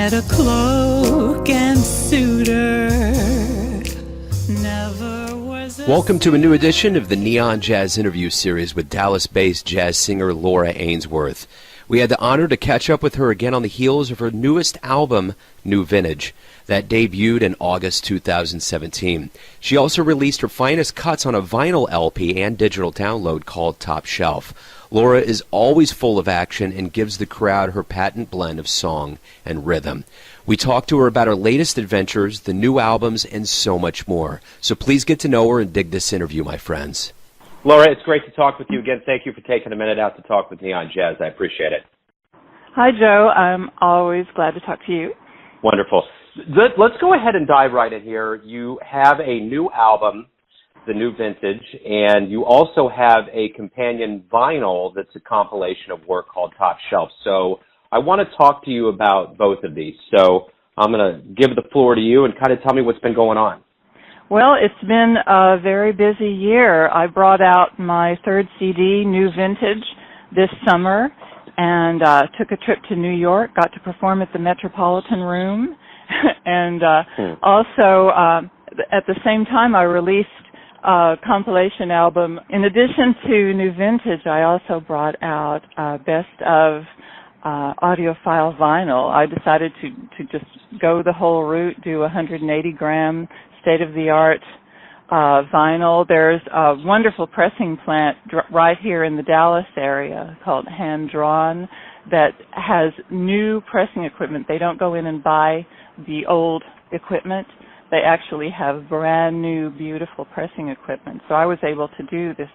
had a cloak and suitor. Never was a Welcome to a new edition of the Neon Jazz Interview Series with Dallas-based jazz singer Laura Ainsworth. We had the honor to catch up with her again on the heels of her newest album, New Vintage, that debuted in August 2017. She also released her finest cuts on a vinyl LP and digital download called Top Shelf. Laura is always full of action and gives the crowd her patent blend of song and rhythm. We talked to her about her latest adventures, the new albums, and so much more. So please get to know her and dig this interview, my friends. Laura, it's great to talk with you again. Thank you for taking a minute out to talk with Neon Jazz. I appreciate it. Hi, Joe. I'm always glad to talk to you. Wonderful. Let's go ahead and dive right in here. You have a new album, The New Vintage, and you also have a companion vinyl that's a compilation of work called Top Shelf. So I want to talk to you about both of these. So I'm going to give the floor to you and kind of tell me what's been going on. Well, it's been a very busy year. I brought out my third CD, New Vintage, this summer, and took a trip to New York, got to perform at the Metropolitan Room, and also at the same time I released a compilation album. In addition to New Vintage, I also brought out Best of audiophile vinyl. I decided to just go the whole route, do 180-gram state-of-the-art vinyl. There's a wonderful pressing plant right here in the Dallas area called Hand Drawn that has new pressing equipment. They don't go in and buy the old equipment. They actually have brand new, beautiful pressing equipment. So I was able to do this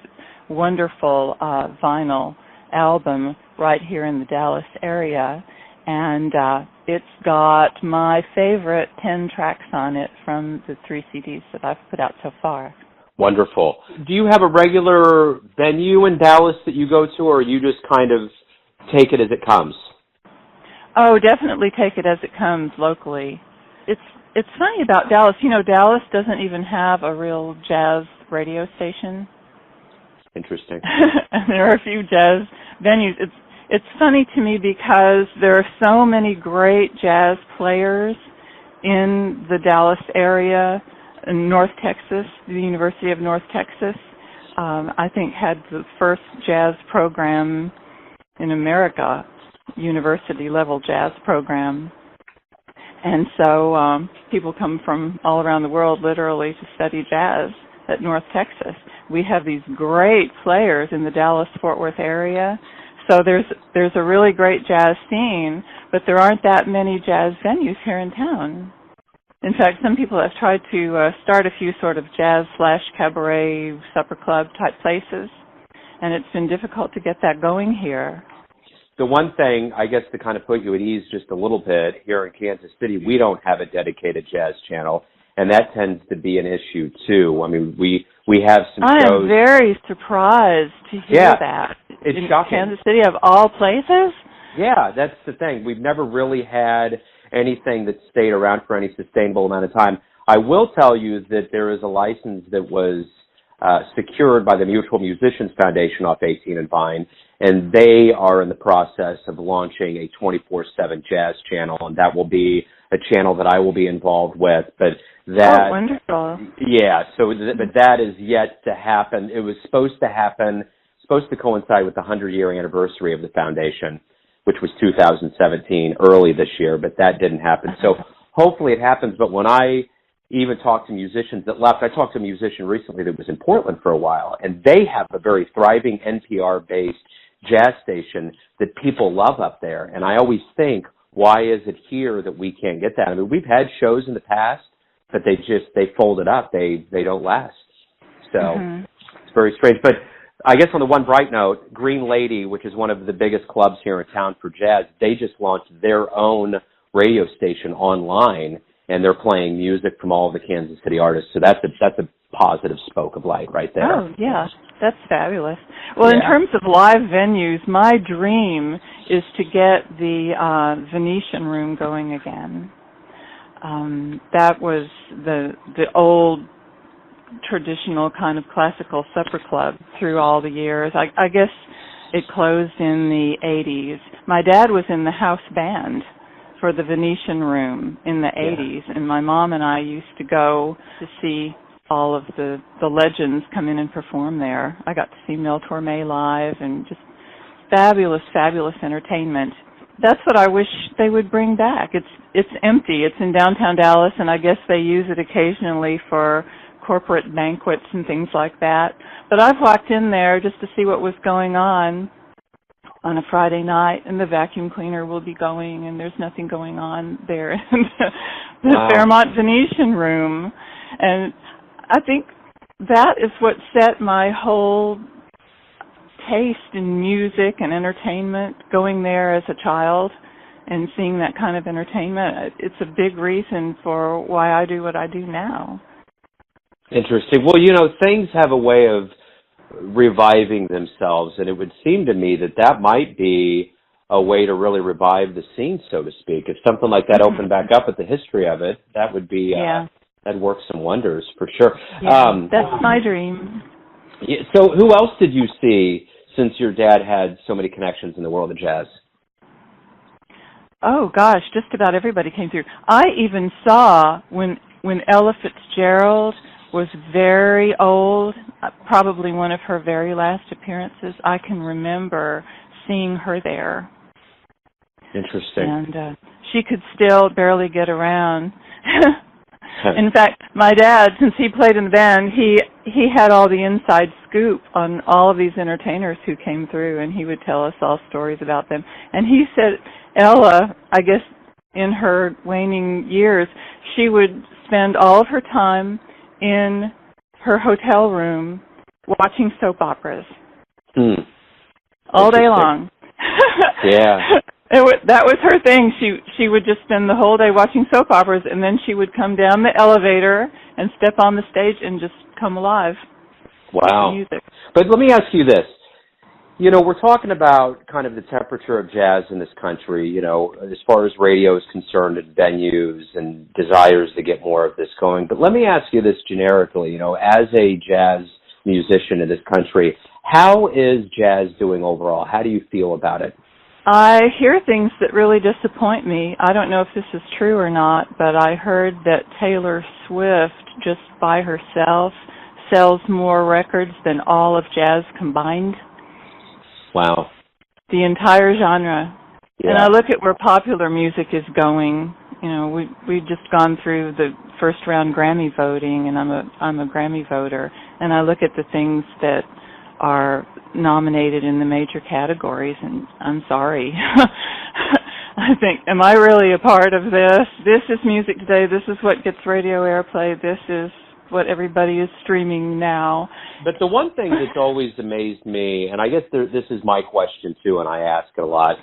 wonderful vinyl album right here in the Dallas area. And it's got my favorite 10 tracks on it from the 3 CDs that I've put out so far. Wonderful. Do you have a regular venue in Dallas that you go to, or you just kind of take it as it comes? Oh, definitely take it as it comes locally. It's funny about Dallas. You know, Dallas doesn't even have a real jazz radio station. Interesting. And there are a few jazz venues. It's funny to me because there are so many great jazz players in the Dallas area. In North Texas, the University of North Texas, I think had the first jazz program in America, university-level jazz program. And so people come from all around the world literally to study jazz at North Texas. We have these great players in the Dallas-Fort Worth area. So there's a really great jazz scene, but there aren't that many jazz venues here in town. In fact, some people have tried to start a few sort of jazz/cabaret supper club type places, and it's been difficult to get that going here. The one thing, I guess, to kind of put you at ease just a little bit, here in Kansas City, we don't have a dedicated jazz channel, and that tends to be an issue, too. I mean, we have some shows. I am very surprised to hear that. It's in shocking. Kansas City, of all places? Yeah, that's the thing. We've never really had anything that stayed around for any sustainable amount of time. I will tell you that there is a license that was secured by the Mutual Musicians Foundation off 18 and Vine, and they are in the process of launching a 24/7 jazz channel, and that will be a channel that I will be involved with. But that, oh, wonderful. Yeah, but that is yet to happen. It was supposed to coincide with the 100-year anniversary of the foundation, which was 2017, early this year, but that didn't happen. So hopefully it happens. But when I even talked to musicians that left, I talked to a musician recently that was in Portland for a while, and they have a very thriving NPR-based jazz station that people love up there. And I always think, why is it here that we can't get that? I mean, we've had shows in the past, but they fold it up. They don't last. So It's very strange. But I guess on the one bright note, Green Lady, which is one of the biggest clubs here in town for jazz, they just launched their own radio station online, and they're playing music from all of the Kansas City artists. So that's a positive spoke of light right there. Oh, yeah. That's fabulous. Well, in terms of live venues, my dream is to get the Venetian Room going again. That was the old traditional kind of classical supper club through all the years. I guess it closed in the 80s. My dad was in the house band for the Venetian Room in the 80s, and my mom and I used to go to see all of the legends come in and perform there. I got to see Mel Torme live, and just fabulous, fabulous entertainment. That's what I wish they would bring back. It's empty. It's in downtown Dallas, and I guess they use it occasionally for corporate banquets and things like that. But I've walked in there just to see what was going on a Friday night, and the vacuum cleaner will be going, and there's nothing going on there in the Fairmont Venetian Room. And I think that is what set my whole taste in music and entertainment, going there as a child and seeing that kind of entertainment. It's a big reason for why I do what I do now. Interesting. Well, things have a way of reviving themselves, and it would seem to me that might be a way to really revive the scene, so to speak. If something like that opened back up with the history of it, that would be that'd work some wonders for sure. Yeah, that's my dream. Yeah, so who else did you see since your dad had so many connections in the world of jazz? Oh, gosh, just about everybody came through. I even saw when Ella Fitzgerald was very old, probably one of her very last appearances, I can remember seeing her there. Interesting. And she could still barely get around. In fact, my dad, since he played in the band, he had all the inside scoop on all of these entertainers who came through, and he would tell us all stories about them. And he said Ella, I guess in her waning years, she would spend all of her time in her hotel room watching soap operas all day long. Yeah. That was her thing. She would just spend the whole day watching soap operas, and then she would come down the elevator and step on the stage and just come alive. Wow. With music. But let me ask you this. We're talking about kind of the temperature of jazz in this country, as far as radio is concerned and venues and desires to get more of this going. But let me ask you this generically, as a jazz musician in this country, how is jazz doing overall? How do you feel about it? I hear things that really disappoint me. I don't know if this is true or not, but I heard that Taylor Swift, just by herself, sells more records than all of jazz combined. Wow. The entire genre. Yeah. And I look at where popular music is going. We've just gone through the first round Grammy voting, and I'm a Grammy voter, and I look at the things that are nominated in the major categories, and I'm sorry. I think, am I really a part of this? This is music today. This is what gets radio airplay. This is what everybody is streaming now. But the one thing that's always amazed me, and I guess this is my question too, and I ask it a lot,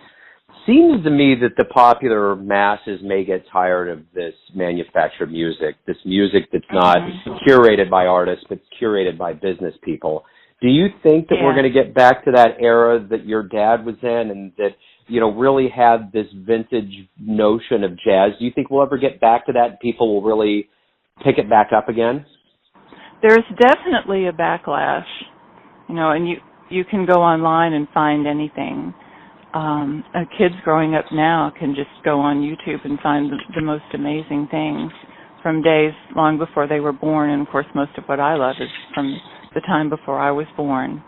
seems to me that the popular masses may get tired of this manufactured music, this music that's not curated by artists, but curated by business people. Do you think that we're going to get back to that era that your dad was in, and that, really had this vintage notion of jazz? Do you think we'll ever get back to that and people will really pick it back up again? There's definitely a backlash, and you can go online and find anything. Kids growing up now can just go on YouTube and find the most amazing things from days long before they were born, and of course most of what I love is from the time before I was born.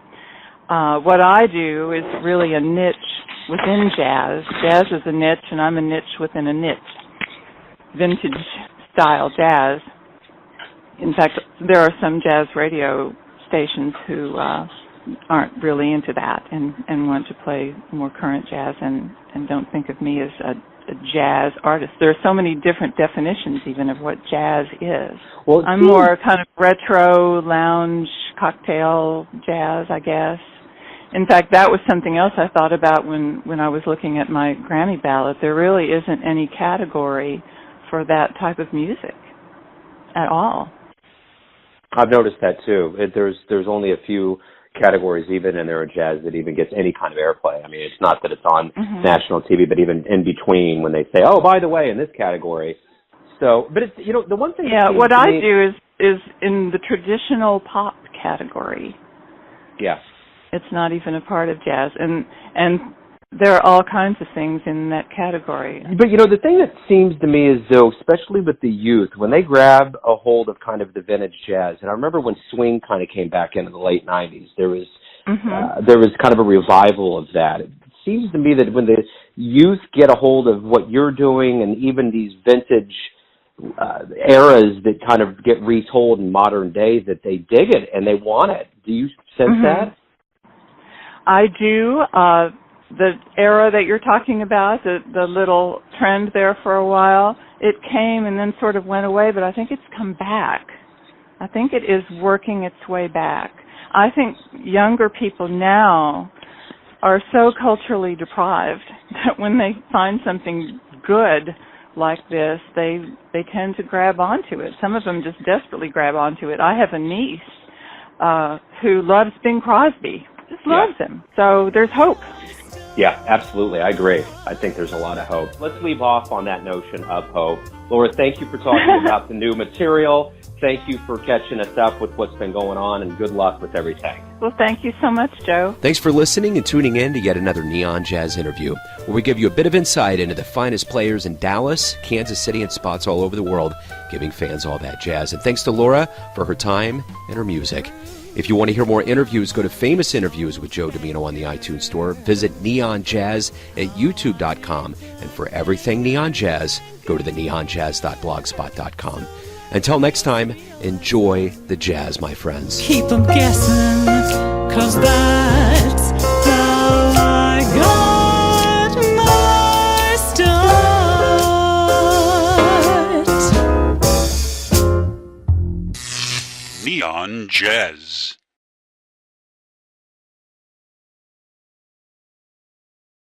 What I do is really a niche within jazz. Jazz is a niche, and I'm a niche within a niche. Vintage style jazz. In fact, there are some jazz radio stations who aren't really into that and want to play more current jazz and don't think of me as a jazz artist. There are so many different definitions even of what jazz is. Well, I'm more kind of retro, lounge, cocktail jazz, I guess. In fact, that was something else I thought about when I was looking at my Grammy ballot. There really isn't any category for that type of music at all. I've noticed that too. There's only a few categories even in there in jazz that even gets any kind of airplay. I mean, it's not that it's on national TV, but even in between when they say, oh, by the way, in this category. So, but it's, the one thing. Yeah, what I do is in the traditional pop category. Yeah. It's not even a part of jazz. And there are all kinds of things in that category. But, the thing that seems to me is, though, especially with the youth, when they grab a hold of kind of the vintage jazz, and I remember when swing kind of came back in the late 90s, there was kind of a revival of that. It seems to me that when the youth get a hold of what you're doing and even these vintage eras that kind of get retold in modern day, that they dig it and they want it. Do you sense that? I do. The era that you're talking about, the little trend there for a while, it came and then sort of went away, but I think it's come back. I think it is working its way back. I think younger people now are so culturally deprived that when they find something good like this, they tend to grab onto it. Some of them just desperately grab onto it. I have a niece who loves Bing Crosby, just loves him. So there's hope. Yeah, absolutely. I agree. I think there's a lot of hope. Let's leave off on that notion of hope. Laura, thank you for talking about the new material. Thank you for catching us up with what's been going on, and good luck with everything. Well, thank you so much, Joe. Thanks for listening and tuning in to yet another Neon Jazz interview, where we give you a bit of insight into the finest players in Dallas, Kansas City, and spots all over the world, giving fans all that jazz. And thanks to Laura for her time and her music. If you want to hear more interviews, go to Famous Interviews with Joe Domino on the iTunes Store. Visit Neon Jazz at youtube.com. And for everything Neon Jazz, go to the neonjazz.blogspot.com. Until next time, enjoy the jazz, my friends. Keep 'em guessing, 'cause that's how I got my start. Neon Jazz.